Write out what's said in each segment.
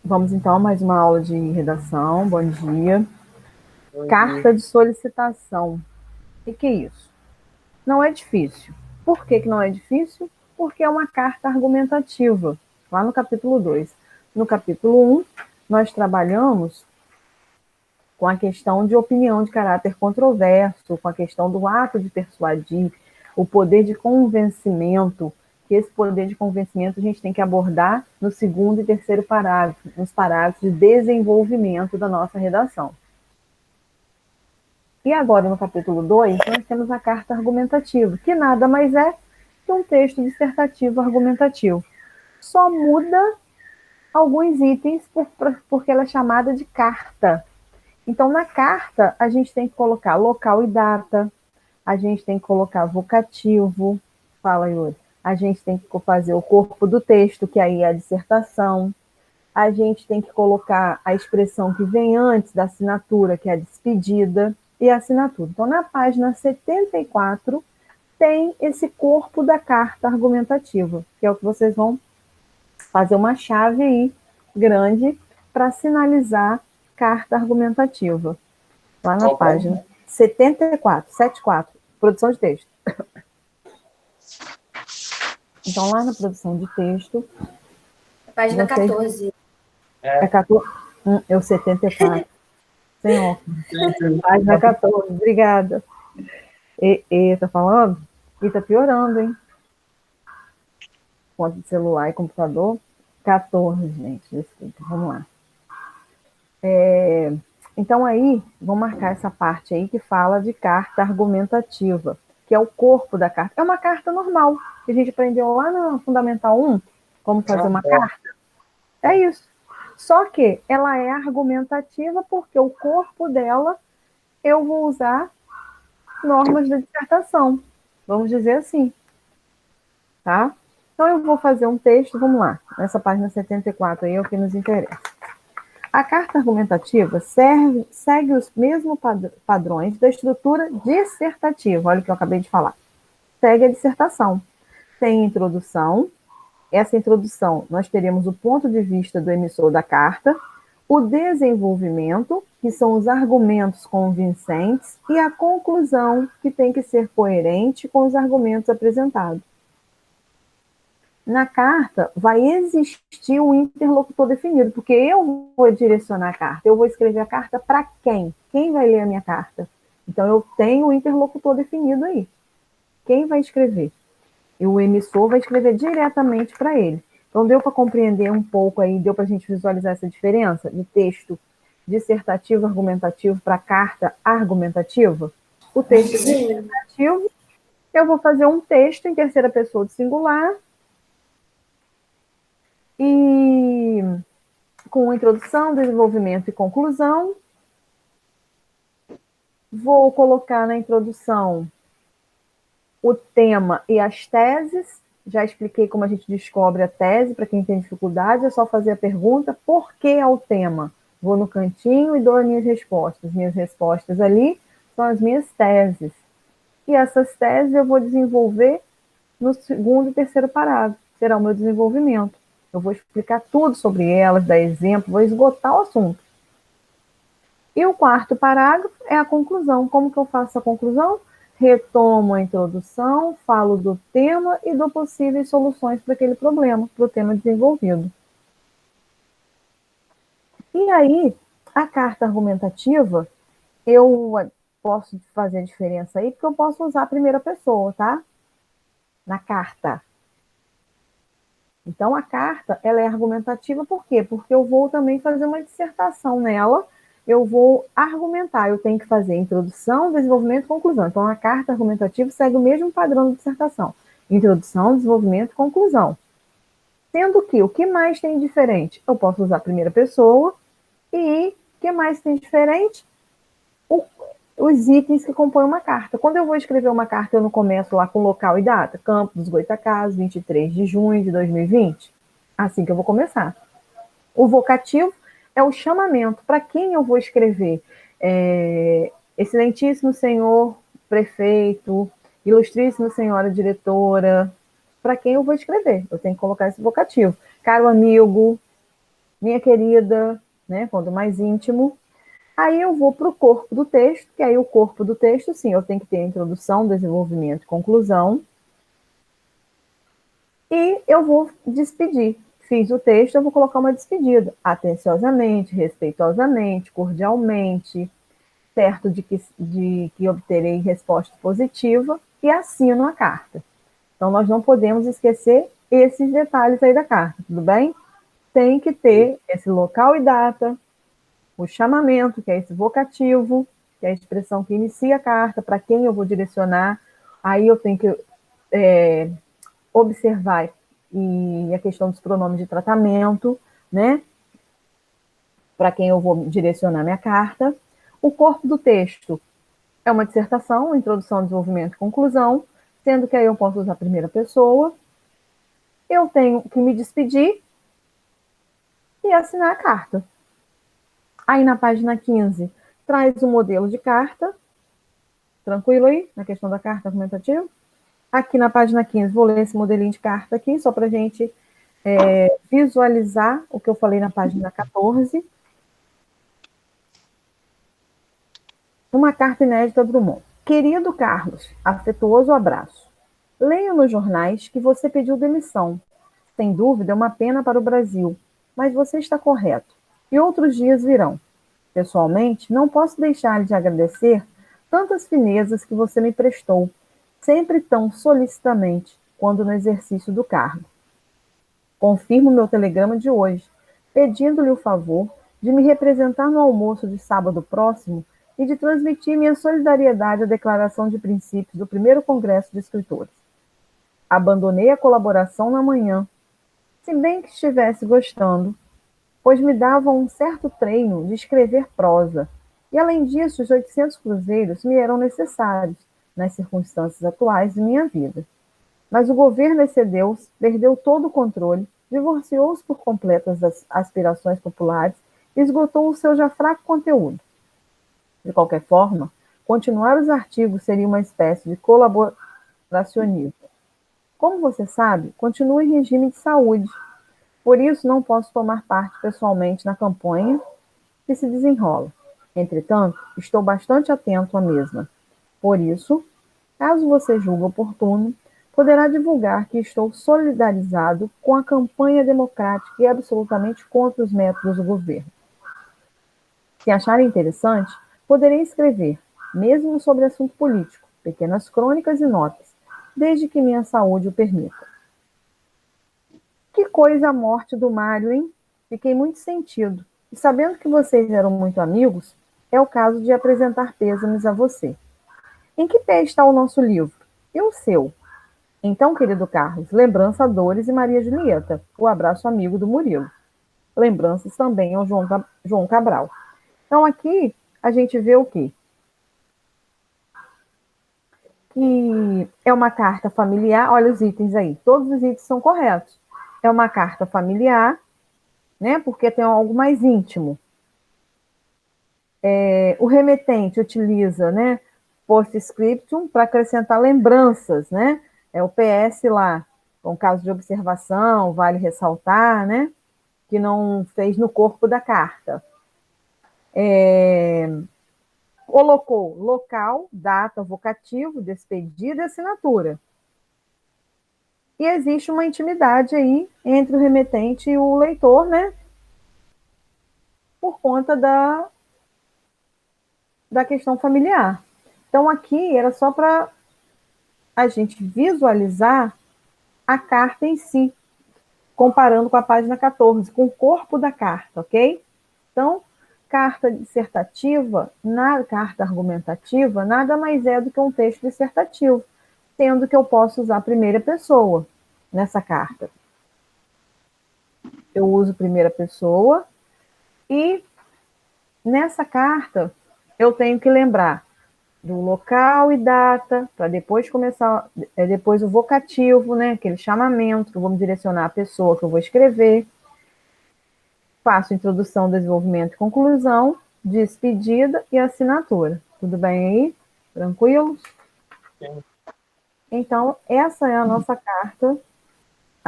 Vamos então a mais uma aula de redação. Bom dia. Carta de solicitação. O que é isso? Não é difícil. Por que não é difícil? Porque é uma carta argumentativa, lá no capítulo 2. No capítulo 1, nós trabalhamos com a questão de opinião de caráter controverso, com a questão do ato de persuadir, o poder de convencimento, que esse poder de convencimento a gente tem que abordar no segundo e terceiro parágrafo, nos parágrafos de desenvolvimento da nossa redação. E agora, no capítulo 2, nós temos a carta argumentativa, que nada mais é que um texto dissertativo argumentativo. Só muda alguns itens porque ela é chamada de carta. Então, na carta, a gente tem que colocar local e data, a gente tem que colocar vocativo, fala, Yuri, a gente tem que fazer o corpo do texto, que aí é a dissertação, a gente tem que colocar a expressão que vem antes da assinatura, que é a despedida, e a assinatura. Então, na página 74, tem esse corpo da carta argumentativa, que é o que vocês vão fazer uma chave aí, grande, para sinalizar carta argumentativa. Lá na página 74, 74, produção de texto. Então, lá na produção de texto... Página 14. É 14? Eu 74. Sem óculos. Página 14, obrigada. Tá falando? E tá piorando, hein? Conta de celular e computador. 14, gente. Desculpa, vamos lá. Então, aí, vamos marcar essa parte aí que fala de carta argumentativa, que é o corpo da carta. É uma carta normal, que a gente aprendeu lá no Fundamental 1, como fazer uma carta. É isso. Só que ela é argumentativa porque o corpo dela eu vou usar normas da dissertação. Vamos dizer assim. Tá? Então, eu vou fazer um texto, vamos lá, nessa página 74 aí é o que nos interessa. A carta argumentativa segue os mesmos padrões da estrutura dissertativa. Olha o que eu acabei de falar. Segue a dissertação. Tem introdução. Essa introdução, nós teremos o ponto de vista do emissor da carta, o desenvolvimento, que são os argumentos convincentes, e a conclusão, que tem que ser coerente com os argumentos apresentados. Na carta, vai existir um interlocutor definido, porque eu vou direcionar a carta, eu vou escrever a carta para quem? Quem vai ler a minha carta? Então, eu tenho um interlocutor definido aí. Quem vai escrever? E o emissor vai escrever diretamente para ele. Então, deu para compreender um pouco aí, deu para a gente visualizar essa diferença de texto dissertativo argumentativo para carta argumentativa? O texto dissertativo, eu vou fazer um texto em terceira pessoa do singular, e com introdução, desenvolvimento e conclusão. Vou colocar na introdução o tema e as teses. Já expliquei como a gente descobre a tese, para quem tem dificuldade, é só fazer a pergunta, por que é o tema? Vou no cantinho e dou as minhas respostas. Minhas respostas ali são as minhas teses. E essas teses eu vou desenvolver no segundo e terceiro parágrafo, será o meu desenvolvimento. Eu vou explicar tudo sobre elas, dar exemplo, vou esgotar o assunto. E o quarto parágrafo é a conclusão. Como que eu faço a conclusão? Retomo a introdução, falo do tema e dou possíveis soluções para aquele problema, para o tema desenvolvido. E aí, a carta argumentativa, eu posso fazer a diferença aí, porque eu posso usar a primeira pessoa, tá? Na carta. Então, a carta, ela é argumentativa por quê? Porque eu vou também fazer uma dissertação nela, eu vou argumentar, eu tenho que fazer introdução, desenvolvimento e conclusão. Então, a carta argumentativa segue o mesmo padrão de dissertação. Introdução, desenvolvimento e conclusão. Sendo que, o que mais tem diferente? Eu posso usar a primeira pessoa e o que mais tem diferente? Os itens que compõem uma carta. Quando eu vou escrever uma carta, eu não começo lá com local e data. Campo dos Goitacazes, 23 de junho de 2020. Assim que eu vou começar. O vocativo é o chamamento. Para quem eu vou escrever? Excelentíssimo senhor prefeito, ilustríssima senhora diretora. para quem eu vou escrever. Eu tenho que colocar esse vocativo. Caro amigo, minha querida, né? Quando mais íntimo. Aí eu vou para o corpo do texto, que aí o corpo do texto, sim, eu tenho que ter introdução, desenvolvimento e conclusão. E eu vou despedir. Fiz o texto, eu vou colocar uma despedida. Atenciosamente, respeitosamente, cordialmente, certo de que obterei resposta positiva e assino a carta. Então, nós não podemos esquecer esses detalhes aí da carta, tudo bem? Tem que ter esse local e data, o chamamento, que é esse vocativo, que é a expressão que inicia a carta, para quem eu vou direcionar. Aí eu tenho que observar e a questão dos pronomes de tratamento, né? Para quem eu vou direcionar minha carta. O corpo do texto é uma dissertação, introdução, desenvolvimento e conclusão, sendo que aí eu posso usar a primeira pessoa. Eu tenho que me despedir e assinar a carta. Aí na página 15, traz um modelo de carta. Tranquilo aí, na questão da carta argumentativa? Aqui na página 15, vou ler esse modelinho de carta aqui, só para a gente visualizar o que eu falei na página 14. Uma carta inédita do Drummond. Querido Carlos, afetuoso abraço. Leio nos jornais que você pediu demissão. Sem dúvida, é uma pena para o Brasil, mas você está correto. E outros dias virão. Pessoalmente, não posso deixar de agradecer tantas finezas que você me prestou, sempre tão solicitamente, quando no exercício do cargo. Confirmo meu telegrama de hoje, pedindo-lhe o favor de me representar no almoço de sábado próximo e de transmitir minha solidariedade à declaração de princípios do primeiro Congresso de Escritores. Abandonei a colaboração na manhã, se bem que estivesse gostando, pois me davam um certo treino de escrever prosa, e além disso, os 800 cruzeiros me eram necessários nas circunstâncias atuais de minha vida. Mas o governo excedeu-se, perdeu todo o controle, divorciou-se por completo das aspirações populares e esgotou o seu já fraco conteúdo. De qualquer forma, continuar os artigos seria uma espécie de colaboracionismo. Como você sabe, continuo em regime de saúde, por isso não posso tomar parte pessoalmente na campanha que se desenrola. Entretanto, estou bastante atento à mesma. Por isso, caso você julgue oportuno, poderá divulgar que estou solidarizado com a campanha democrática e absolutamente contra os métodos do governo. Se acharem interessante, poderei escrever, mesmo sobre assunto político, pequenas crônicas e notas, desde que minha saúde o permita. Que coisa a morte do Mário, hein? Fiquei muito sentido. E sabendo que vocês eram muito amigos, é o caso de apresentar pêsames a você. Em que pé está o nosso livro? E o seu? Então, querido Carlos, lembrança a Dores e Maria Julieta, o abraço amigo do Murilo. Lembranças também ao João Cabral. Então, aqui a gente vê o quê? Que é uma carta familiar, olha os itens aí, todos os itens são corretos. É uma carta familiar, né? Porque tem algo mais íntimo. O remetente utiliza, né, postscriptum para acrescentar lembranças, né? É o PS lá, com caso de observação, vale ressaltar, né? Que não fez no corpo da carta. Colocou local, data, vocativo, despedida e assinatura. E existe uma intimidade aí entre o remetente e o leitor, né? Por conta da questão familiar. Então, aqui era só para a gente visualizar a carta em si, comparando com a página 14, com o corpo da carta, ok? Então, carta dissertativa, carta argumentativa, nada mais é do que um texto dissertativo, sendo que eu posso usar a primeira pessoa nessa carta. Eu uso primeira pessoa e nessa carta eu tenho que lembrar do local e data, para depois começar, depois o vocativo, né, aquele chamamento, que eu vou me direcionar à pessoa que eu vou escrever. Faço introdução, desenvolvimento e conclusão, despedida e assinatura. Tudo bem aí? Tranquilos? Sim. Então, essa é a nossa carta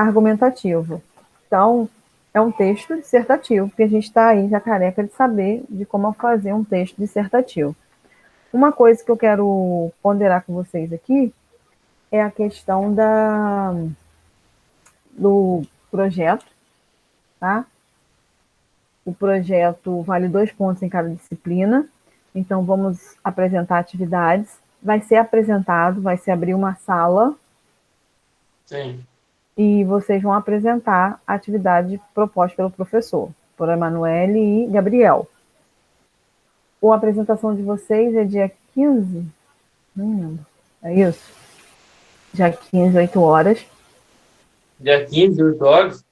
argumentativo. Então, é um texto dissertativo, porque a gente está aí já careca de saber de como fazer um texto dissertativo. Uma coisa que eu quero ponderar com vocês aqui é a questão do projeto, tá? O projeto vale 2 pontos em cada disciplina, então vamos apresentar atividades. Vai ser apresentado, vai se abrir uma sala. Sim. E vocês vão apresentar a atividade proposta pelo professor, por Emanuele e Gabriel. A apresentação de vocês é dia 15? Não lembro. É isso? Dia 15, 8 horas. Dia 15, 8 horas?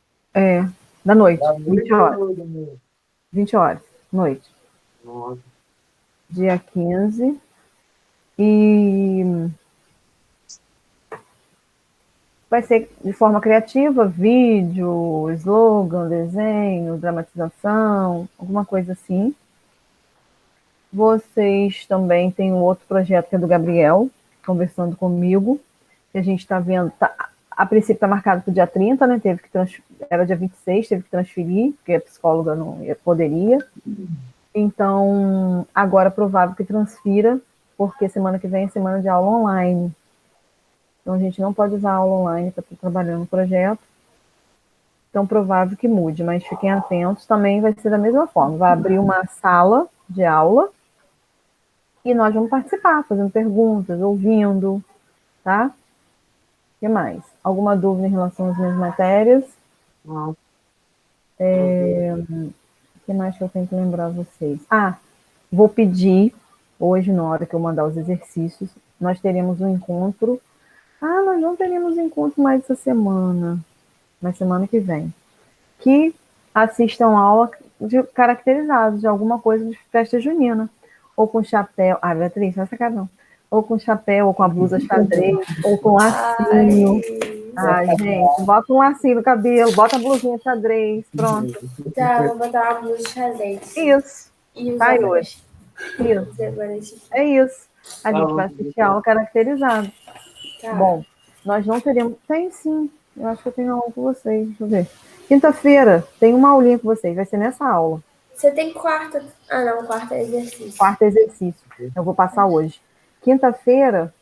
Da noite. Da 20 noite horas. ou da noite? 20 horas, noite. Nossa. Dia 15. E vai ser de forma criativa, vídeo, slogan, desenho, dramatização, alguma coisa assim. Vocês também têm um outro projeto que é do Gabriel, conversando comigo, que a gente está vendo, a princípio está marcado para o dia 30, né? Era dia 26, teve que transferir, porque a psicóloga não poderia. Então, agora é provável que transfira, porque semana que vem é semana de aula online. Então, a gente não pode usar a aula online para estar trabalhando no projeto. Então, provável que mude, mas fiquem atentos. Também vai ser da mesma forma. Vai abrir uma sala de aula e nós vamos participar, fazendo perguntas, ouvindo, tá? O que mais? Alguma dúvida em relação às minhas matérias? Não. O que mais que eu tenho que lembrar vocês? Vou pedir, hoje, na hora que eu mandar os exercícios, nós teremos um encontro. Nós não teremos encontro mais essa semana, na semana que vem. Que assistam aula caracterizados de alguma coisa de festa junina. Ou com chapéu. Beatriz, não é essa cara não. Ou com chapéu, ou com a blusa xadrez, ou com lacinho. Gente, bota um lacinho no cabelo, bota a blusinha xadrez, pronto. Tá, vou botar uma blusa xadrez. Isso. E os Vai óculos. Isso. É isso. A gente vai assistir aula caracterizada. Tá. Bom, nós não teremos. Tem sim. Eu acho que eu tenho aula com vocês. Deixa eu ver. Quinta-feira tem uma aulinha com vocês. Vai ser nessa aula. Você tem quarta. Não, quarta é exercício. Quarto exercício. Eu vou passar hoje. Quinta-feira,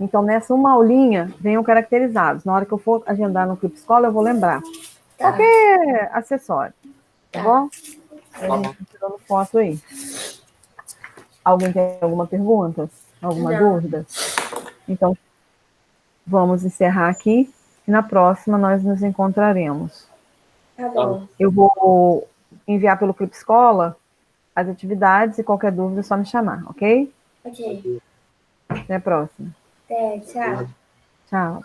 então nessa uma aulinha, venham caracterizados. Na hora que eu for agendar no Clube Escola, eu vou lembrar. Tá. Qualquer acessório. Tá bom? A Tá gente tá tirando foto aí. Alguém tem alguma pergunta? Alguma dúvida? Então, vamos encerrar aqui e na próxima nós nos encontraremos. Tá bom. Eu vou enviar pelo Clube Escola as atividades e qualquer dúvida é só me chamar, ok? Ok. Até a próxima. Até, tchau. Tchau.